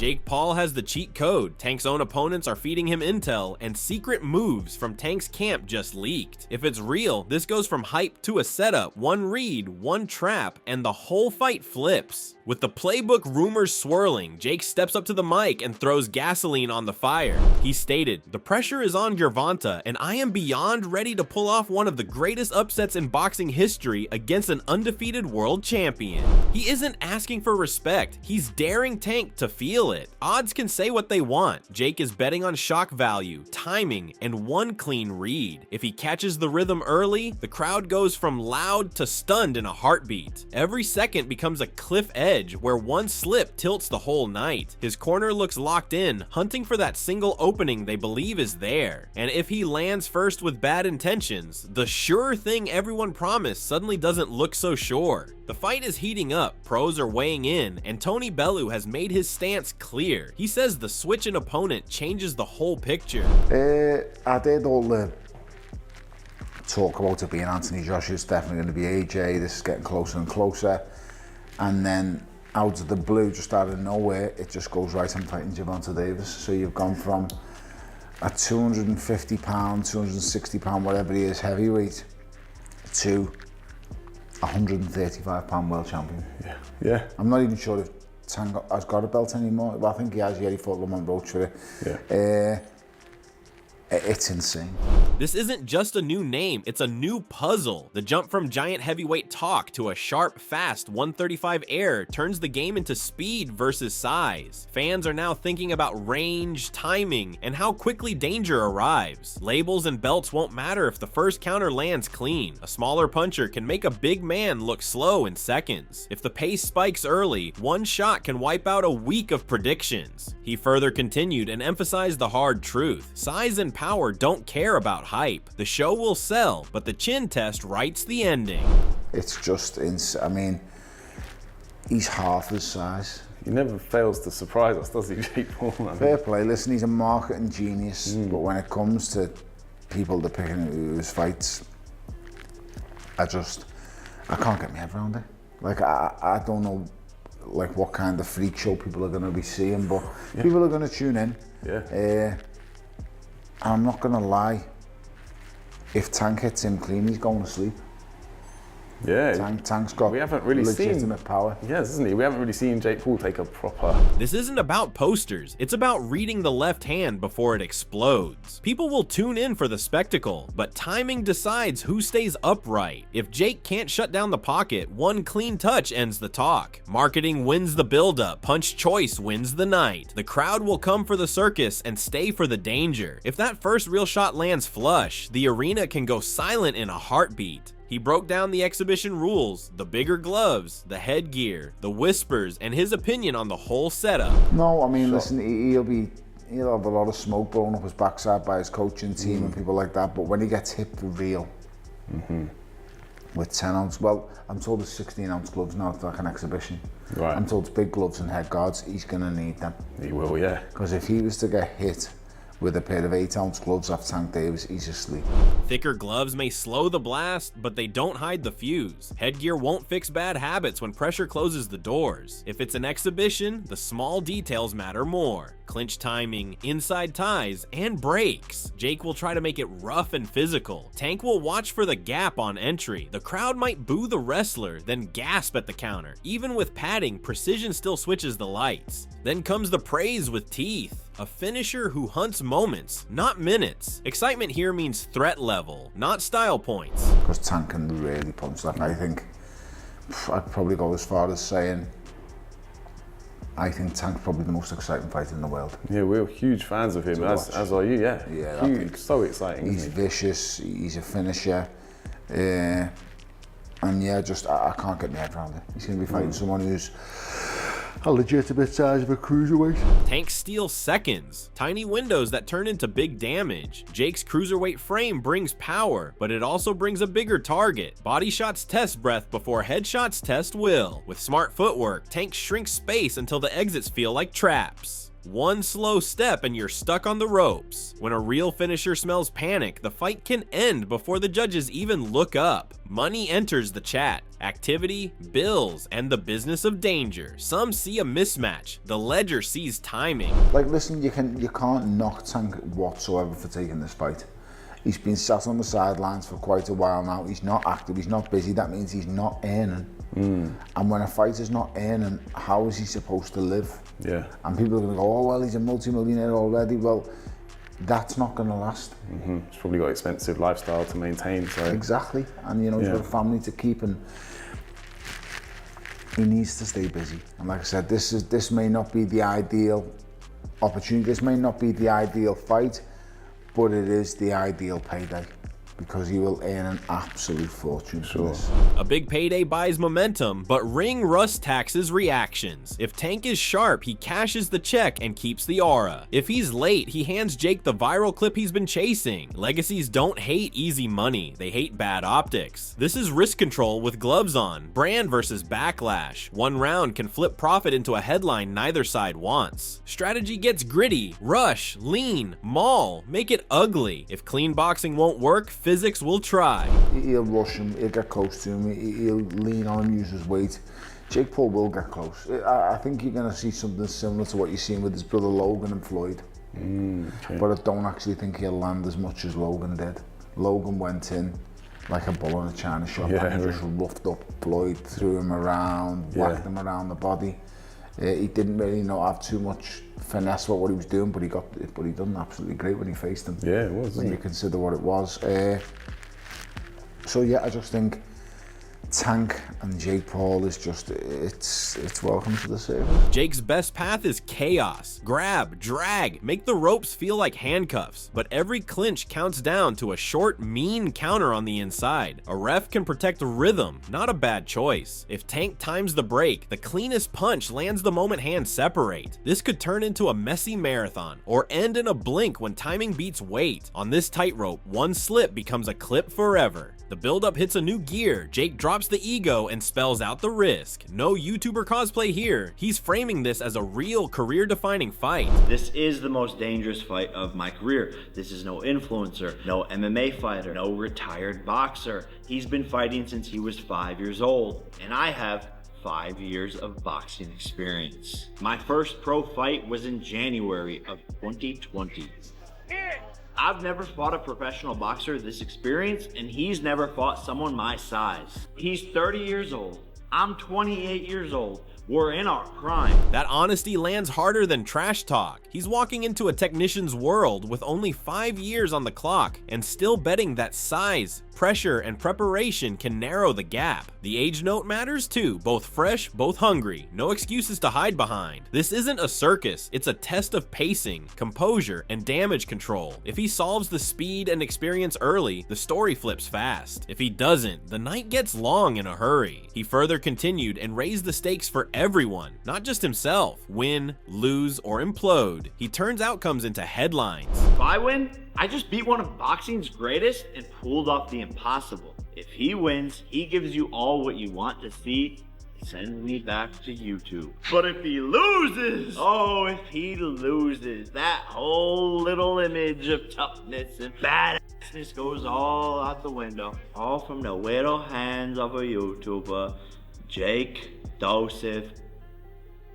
Jake Paul has the cheat code, Tank's own opponents are feeding him intel, and secret moves from Tank's camp just leaked. If it's real, this goes from hype to a setup, one read, one trap, and the whole fight flips. With the playbook rumors swirling, Jake steps up to the mic and throws gasoline on the fire. He stated, "The pressure is on Gervonta, and I am beyond ready to pull off one of the greatest upsets in boxing history against an undefeated world champion." He isn't asking for respect, he's daring Tank to feel it. Odds can say what they want. Jake is betting on shock value, timing, and one clean read. If he catches the rhythm early, the crowd goes from loud to stunned in a heartbeat. Every second becomes a cliff edge where one slip tilts the whole night. His corner looks locked in, hunting for that single opening they believe is there. And if he lands first with bad intentions, the sure thing everyone promised suddenly doesn't look so sure. The fight is heating up, pros are weighing in, and Tony Bellew has made his stance clear. He says the switch in opponent changes the whole picture. I did all the talk about it being Anthony Joshua, it's definitely going to be AJ, this is getting closer and closer. And then out of the blue, just out of nowhere, it just goes right, I'm fighting Gervonta Davis. So you've gone from a 250 pound, 260 pound, whatever he is, heavyweight, to 135 pound world champion. Yeah. I'm not even sure if Tank has got a belt anymore. Well, I think he has, yeah, he fought Lamont Roach for it. Yeah. It's insane. This isn't just a new name, it's a new puzzle. The jump from giant heavyweight talk to a sharp, fast 135 air turns the game into speed versus size. Fans are now thinking about range, timing, and how quickly danger arrives. Labels and belts won't matter if the first counter lands clean. A smaller puncher can make a big man look slow in seconds. If the pace spikes early, one shot can wipe out a week of predictions. He further continued and emphasized the hard truth. Size and power don't care about hype. The show will sell, but the chin test writes the ending. It's just insane. I mean, he's half his size. He never fails to surprise us, does he, Jake Paul? Fair play. Listen, he's a marketing genius, but when it comes to people that picking his fights, I can't get my head around it. Like, I don't know, like, what kind of freak show people are going to be seeing, but people are going to tune in. Yeah. And I'm not gonna lie, if Tank hits him clean, he's going to sleep. Yeah. Tank's got legitimate power. Yes, isn't he? We haven't really seen Jake Paul take a proper... This isn't about posters, it's about reading the left hand before it explodes. People will tune in for the spectacle, but timing decides who stays upright. If Jake can't shut down the pocket, one clean touch ends the talk. Marketing wins the buildup, punch choice wins the night. The crowd will come for the circus and stay for the danger. If that first real shot lands flush, the arena can go silent in a heartbeat. He broke down the exhibition rules, the bigger gloves, the headgear, the whispers, and his opinion on the whole setup. No, I mean, listen, he'll have a lot of smoke blowing up his backside by his coaching team and people like that, but when he gets hit for real, with 10 ounce, well, I'm told it's 16 ounce gloves now, it's like an exhibition. Right. I'm told it's big gloves and head guards, he's gonna need them. He will, yeah. Because if he was to get hit with a pair of 8 ounce gloves off Tank Davis, he's asleep. Thicker gloves may slow the blast, but they don't hide the fuse. Headgear won't fix bad habits when pressure closes the doors. If it's an exhibition, the small details matter more. Clinch timing, inside ties, and breaks. Jake will try to make it rough and physical. Tank will watch for the gap on entry. The crowd might boo the wrestler, then gasp at the counter. Even with padding, precision still switches the lights. Then comes the praise with teeth. A finisher who hunts moments, not minutes. Excitement here means threat level, not style points. Because Tank can really punch that, and I think I'd probably go as far as saying I think Tank's probably the most exciting fighter in the world. Yeah, we're huge fans of him, as are you, yeah. Yeah, huge, so exciting. He's vicious, he's a finisher. And yeah, I can't get my head around it. He's going to be fighting someone who's a legitimate size of a cruiserweight. Tank steals seconds, tiny windows that turn into big damage. Jake's cruiserweight frame brings power, but it also brings a bigger target. Body shots test breath before headshots test will. With smart footwork, Tank shrinks space until the exits feel like traps. One slow step and you're stuck on the ropes. When a real finisher smells panic, the fight can end before the judges even look up. Money enters the chat. Activity, bills, and the business of danger. Some see a mismatch. The ledger sees timing. Like, listen, you can't knock Tank whatsoever for taking this fight. He's been sat on the sidelines for quite a while now. He's not active, he's not busy. That means he's not earning. And when a fighter's not earning, how is he supposed to live? Yeah. And people are going to go, oh, well, he's a multi-millionaire already. Well, that's not going to last. He's probably got expensive lifestyle to maintain. So. Exactly. And, you know, he's got a family to keep, and he needs to stay busy. And like I said, this may not be the ideal opportunity. This may not be the ideal fight, but it is the ideal payday, because he will earn an absolute fortune for this. A big payday buys momentum, but ring rust taxes reactions. If Tank is sharp, he cashes the check and keeps the aura. If he's late, he hands Jake the viral clip he's been chasing. Legacies don't hate easy money, they hate bad optics. This is risk control with gloves on, brand versus backlash. One round can flip profit into a headline neither side wants. Strategy gets gritty, rush, lean, maul, make it ugly. If clean boxing won't work, physics will try. He'll rush him, he'll get close to him, he'll lean on him, use his weight. Jake Paul will get close. I think you're going to see something similar to what you're seeing with his brother Logan and Floyd. Okay. But I don't actually think he'll land as much as Logan did. Logan went in like a bull in a china shop, and just roughed up Floyd, threw him around, whacked him around the body. He didn't really have too much finesse about what he was doing, but he done absolutely great when he faced him. Yeah, it was. When you consider what it was. So yeah, I just think Tank and Jake Paul is just, it's welcome to the circle. Jake's best path is chaos. Grab, drag, make the ropes feel like handcuffs. But every clinch counts down to a short, mean counter on the inside. A ref can protect rhythm, not a bad choice. If Tank times the break, the cleanest punch lands the moment hands separate. This could turn into a messy marathon, or end in a blink when timing beats weight. On this tightrope, one slip becomes a clip forever. The buildup hits a new gear. Jake drops the ego and spells out the risk. No YouTuber cosplay here. He's framing this as a real career-defining fight. This is the most dangerous fight of my career. This is no influencer, no MMA fighter, no retired boxer. He's been fighting since he was 5 years old, and I have 5 years of boxing experience. My first pro fight was in January of 2020. I've never fought a professional boxer this experienced, and he's never fought someone my size. He's 30 years old. I'm 28 years old. We're in our prime. That honesty lands harder than trash talk. He's walking into a technician's world with only 5 years on the clock and still betting that size, pressure, and preparation can narrow the gap. The age note matters too, both fresh, both hungry. No excuses to hide behind. This isn't a circus, it's a test of pacing, composure, and damage control. If he solves the speed and experience early, the story flips fast. If he doesn't, the night gets long in a hurry. He further continued and raised the stakes for everyone, not just himself. Win, lose, or implode. He turns outcomes into headlines. If I win, I just beat one of boxing's greatest and pulled off the impossible. If he wins, he gives you all what you want to see. Send me back to YouTube. But if he loses, if he loses, that whole little image of toughness and badassness goes all out the window. All from the little hands of a YouTuber, Jake Joseph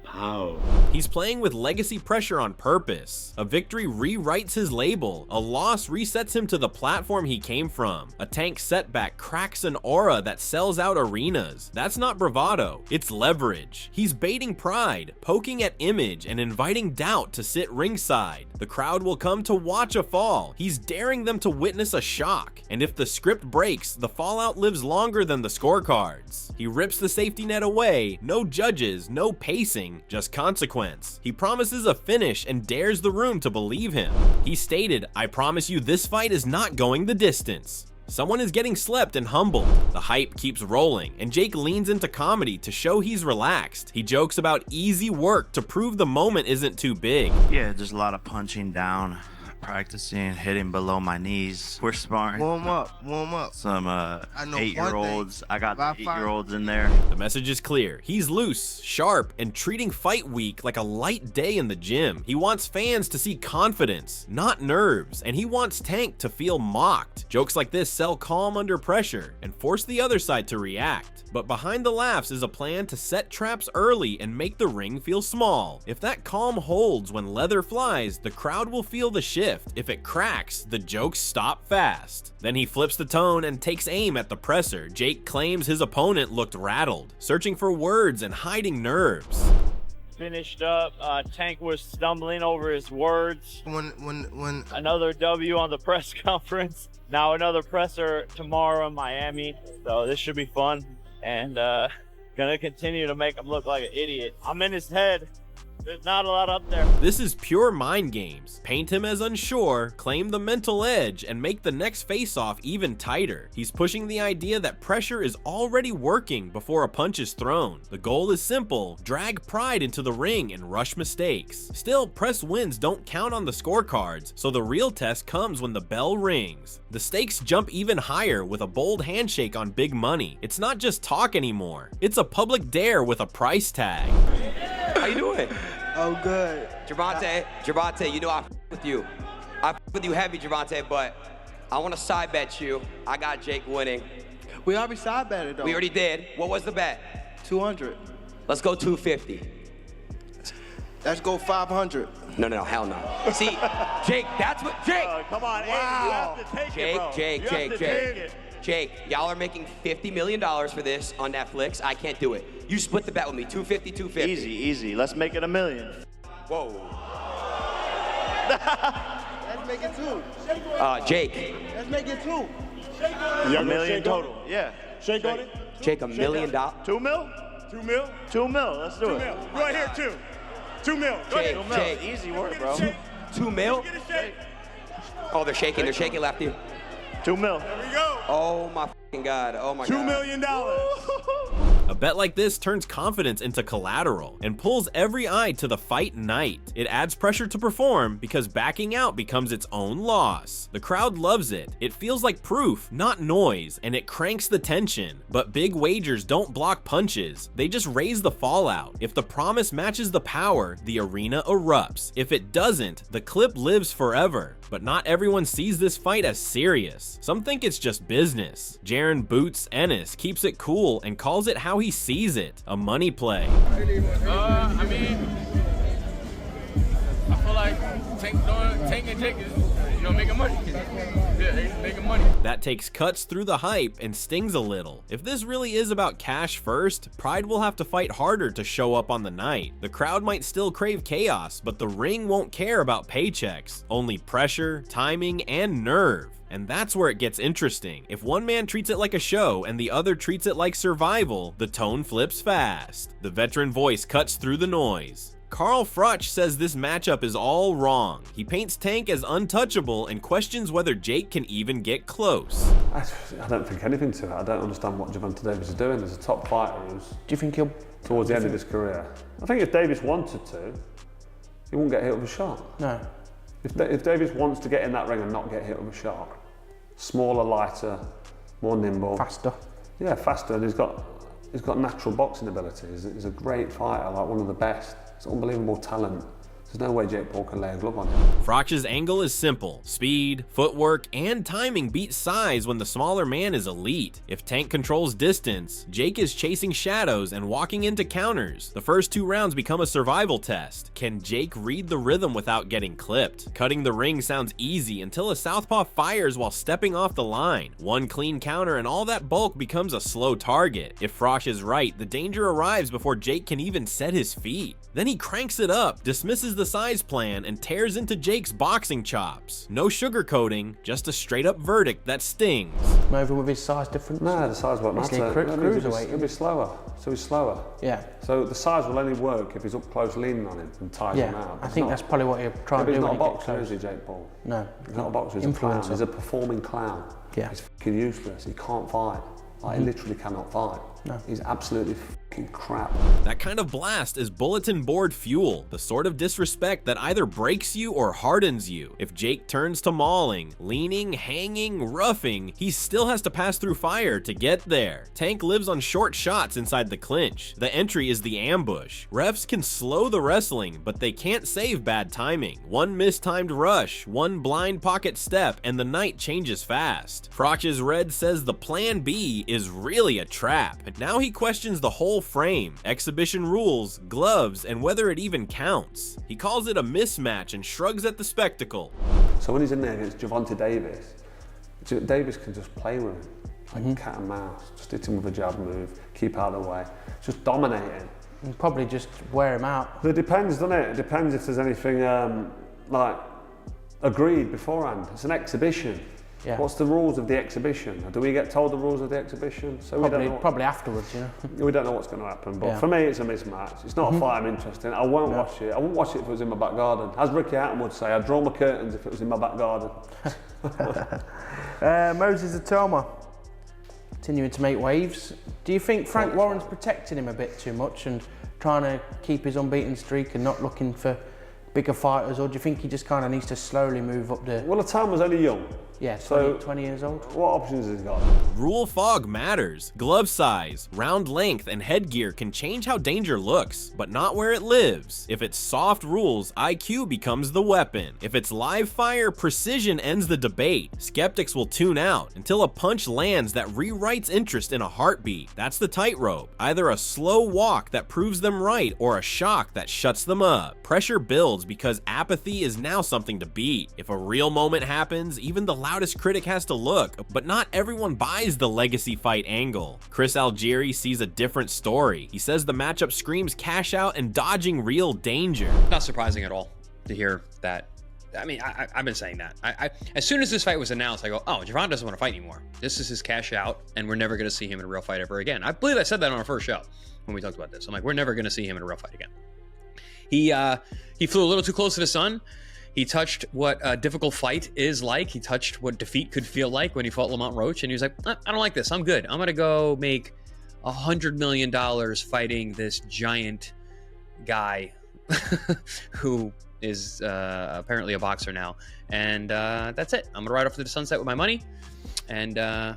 Pow. He's playing with legacy pressure on purpose. A victory rewrites his label. A loss resets him to the platform he came from. A Tank setback cracks an aura that sells out arenas. That's not bravado, it's leverage. He's baiting pride, poking at image, and inviting doubt to sit ringside. The crowd will come to watch a fall. He's daring them to witness a shock. And if the script breaks, the fallout lives longer than the scorecards. He rips the safety net away. No judges, no pacing, just consequence. He promises a finish and dares the room to believe him. He stated, "I promise you this fight is not going the distance." Someone is getting slept and humbled. The hype keeps rolling, and Jake leans into comedy to show he's relaxed. He jokes about easy work to prove the moment isn't too big. Yeah, there's a lot of punching down. practicing hitting below my knees. We're sparring. Warm up. Some know 8-year-olds. I got the About 8-year-olds in there. The message is clear. He's loose, sharp, and treating fight week like a light day in the gym. He wants fans to see confidence, not nerves, and he wants Tank to feel mocked. Jokes like this sell calm under pressure and force the other side to react. But behind the laughs is a plan to set traps early and make the ring feel small. If that calm holds when leather flies, the crowd will feel the shift. If it cracks, the jokes stop fast. Then he flips the tone and takes aim at the presser. Jake claims his opponent looked rattled, searching for words and hiding nerves. Finished up, Tank was stumbling over his words. When Another W on the press conference. Now another presser tomorrow in Miami. So this should be fun. And gonna continue to make him look like an idiot. I'm in his head. There's not a lot up there. This is pure mind games. Paint him as unsure, claim the mental edge, and make the next face-off even tighter. He's pushing the idea that pressure is already working before a punch is thrown. The goal is simple: drag pride into the ring and rush mistakes. Still, press wins don't count on the scorecards, so the real test comes when the bell rings. The stakes jump even higher with a bold handshake on big money. It's not just talk anymore. It's a public dare with a price tag. How you doing? oh good. Gervonta, you know I f with you. I f with you heavy, Gervonta, but I want to side bet you. I got Jake winning. We already side betted though. We already did. What was the bet? 200. Let's go 250. Let's go 500. No, hell no. See, Jake, that's what, Jake! Come on, wow. You have to take it, bro. Jake, y'all are making $50 million for this on Netflix. I can't do it. You split the bet with me, 250, 250. Easy. Let's make it $1 million. Whoa. Let's make it 2. Jake. Let's make it 2. $1 million total. Yeah. Shake on it. Jake, $1 million. 2 mil? 2 mil. 2 mil. Let's do it. Right here, 2. 2 mil. Go Jake, ahead. Jake. Easy work, bro. 2 mil? Oh, they're shaking lefty. 2 mil. There we go. Oh my fucking God. Oh my God. $2 million. A bet like this turns confidence into collateral and pulls every eye to the fight night. It adds pressure to perform because backing out becomes its own loss. The crowd loves it. It feels like proof, not noise, and it cranks the tension. But big wagers don't block punches. They just raise the fallout. If the promise matches the power, the arena erupts. If it doesn't, the clip lives forever. But not everyone sees this fight as serious. Some think it's just business. Jaron Boots Ennis keeps it cool and calls it how he sees it, a money play. I mean, I feel like Tank and Jake is, making money. Yeah, they're making money. That takes cuts through the hype and stings a little. If this really is about cash first, Pride will have to fight harder to show up on the night. The crowd might still crave chaos, but the ring won't care about paychecks, only pressure, timing, and nerve. And that's where it gets interesting. If one man treats it like a show and the other treats it like survival, the tone flips fast. The veteran voice cuts through the noise. Carl Froch says this matchup is all wrong. He paints Tank as untouchable and questions whether Jake can even get close. I don't think anything to it. I don't understand what Gervonta Davis is doing. As a top fighter who's Do you think he'll... towards the end of his career. I think if Davis wanted to, he wouldn't get hit with a shot. No. If Davis wants to get in that ring and not get hit with a shot, smaller, lighter, more nimble. Faster. Yeah, faster. And he's got natural boxing ability. He's a great fighter, like one of the best. It's unbelievable talent. There's no way Jake Paul can lay a glove on him. Froch's angle is simple. Speed, footwork, and timing beat size when the smaller man is elite. If Tank controls distance, Jake is chasing shadows and walking into counters. The first 2 rounds become a survival test. Can Jake read the rhythm without getting clipped? Cutting the ring sounds easy until a southpaw fires while stepping off the line. One clean counter and all that bulk becomes a slow target. If Froch is right, the danger arrives before Jake can even set his feet. Then he cranks it up, dismisses the size plan, and tears into Jake's boxing chops. No sugarcoating, just a straight up verdict that stings. Moving with his size difference? No, the size won't matter. He'll be slower, so he's slower. Yeah. So the size will only work if he's up close leaning on him and ties him out. I think that's probably what he'll try and do. He's not a when he boxer, is he, Jake Paul? No. He's not a boxer, he's a clown. He's a performing clown. Yeah. He's fucking useless, he can't fight. Like, he literally cannot fight. No. He's absolutely fucking fucking crap. That kind of blast is bulletin board fuel, the sort of disrespect that either breaks you or hardens you. If Jake turns to mauling, leaning, hanging, roughing, he still has to pass through fire to get there. Tank lives on short shots inside the clinch. The entry is the ambush. Refs can slow the wrestling, but they can't save bad timing. One mistimed rush, one blind pocket step, and the night changes fast. Froch's Red says the plan B is really a trap. Now he questions the whole frame, exhibition rules, gloves, and whether it even counts. He calls it a mismatch and shrugs at the spectacle. So when he's in there against Gervonta Davis, Davis can just play with him, like cat and mouse. Just hit him with a jab move, keep out of the way, just dominate him. And probably just wear him out. It depends, doesn't it? It depends if there's anything like agreed beforehand. It's an exhibition. Yeah. What's the rules of the exhibition? Do we get told the rules of the exhibition? So Probably afterwards, you know. We don't know what's going to happen, but for me it's a mismatch. It's not a fight I'm interested in. I won't watch it. I wouldn't watch it if it was in my back garden. As Ricky Hatton would say, I'd draw my curtains if it was in my back garden. Moses Atoma, continuing to make waves. Do you think Frank Warren's protecting him a bit too much and trying to keep his unbeaten streak and not looking for bigger fighters, or do you think he just kind of needs to slowly move up the... Well, Atoma's only young. Yeah, 20 years old. What options has he got? Rule fog matters. Glove size, round length, and headgear can change how danger looks, but not where it lives. If it's soft rules, IQ becomes the weapon. If it's live fire, precision ends the debate. Skeptics will tune out until a punch lands that rewrites interest in a heartbeat. That's the tightrope. Either a slow walk that proves them right or a shock that shuts them up. Pressure builds because apathy is now something to beat. If a real moment happens, even the loudest critic has to look, but not everyone buys the legacy fight angle. Chris Algieri sees a different story. He says the matchup screams cash out and dodging real danger. Not surprising at all to hear that. I mean, I've been saying that. As soon as this fight was announced, I go, oh, Gervonta doesn't want to fight anymore. This is his cash out, and we're never going to see him in a real fight ever again. I believe I said that on our first show when we talked about this. I'm like, we're never going to see him in a real fight again. He flew a little too close to the sun. He touched what a difficult fight is like. He touched what defeat could feel like when he fought Lamont Roach, and he was like, I don't like this. I'm good. I'm going to go make $100 million fighting this giant guy who is apparently a boxer now. And that's it. I'm going to ride off to the sunset with my money, and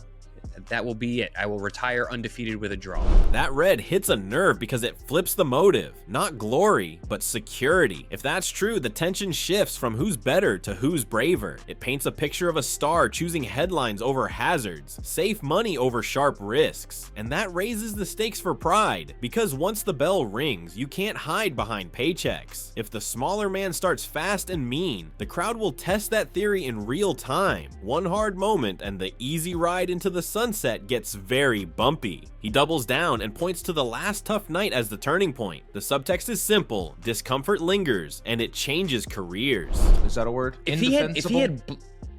that will be it. I will retire undefeated with a draw. That red hits a nerve because it flips the motive. Not glory, but security. If that's true, the tension shifts from who's better to who's braver. It paints a picture of a star choosing headlines over hazards, safe money over sharp risks. And that raises the stakes for pride, because once the bell rings, you can't hide behind paychecks. If the smaller man starts fast and mean, the crowd will test that theory in real time. One hard moment and the easy ride into the sunset gets very bumpy. He doubles down and points to the last tough night as the turning point. The subtext is simple: discomfort lingers, and it changes careers. Is that a word? If he had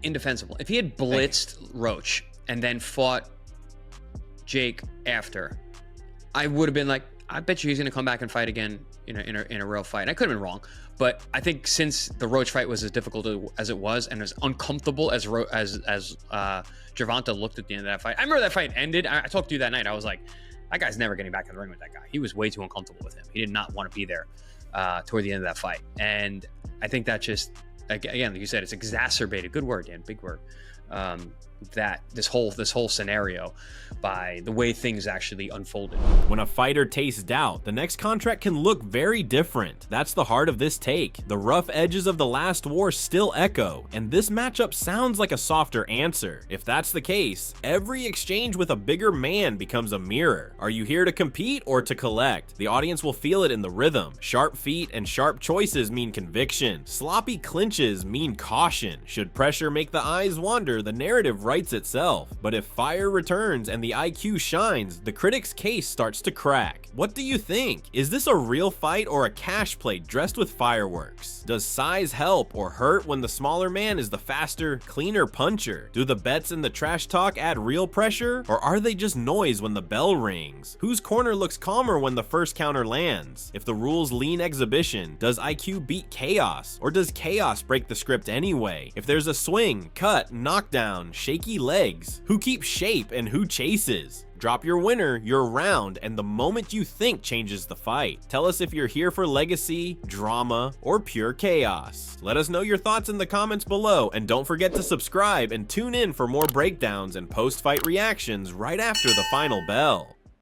indefensible, if he had blitzed Roach and then fought Jake after, I would have been like, I bet you he's gonna come back and fight again in a real fight. And I could have been wrong, but I think since the Roach fight was as difficult as it was and as uncomfortable as Gervonta looked at the end of that fight. I remember that fight ended. I talked to you that night. I was like, that guy's never getting back in the ring with that guy. He was way too uncomfortable with him. He did not want to be there toward the end of that fight. And I think that just, again, like you said, it's exacerbated. Good word, Dan. Big word. That this whole scenario by the way things actually unfolded. When a fighter tastes doubt, the next contract can look very different. That's the heart of this take. The rough edges of the last war still echo, and this matchup sounds like a softer answer. If that's the case, every exchange with a bigger man becomes a mirror. Are you here to compete or to collect? The audience will feel it in the rhythm. Sharp feet and sharp choices mean conviction. Sloppy clinches mean caution. Should pressure make the eyes wander, the narrative writes itself. But if fire returns and the IQ shines, the critic's case starts to crack. What do you think? Is this a real fight or a cash play dressed with fireworks? Does size help or hurt when the smaller man is the faster, cleaner puncher? Do the bets and the trash talk add real pressure, or are they just noise when the bell rings? Whose corner looks calmer when the first counter lands? If the rules lean exhibition, does IQ beat chaos, or does chaos break the script anyway? If there's a swing, cut, knockdown, shaky legs, who keeps shape and who chases? Drop your winner, your round, and the moment you think changes the fight. Tell us if you're here for legacy, drama, or pure chaos. Let us know your thoughts in the comments below, and don't forget to subscribe and tune in for more breakdowns and post-fight reactions right after the final bell.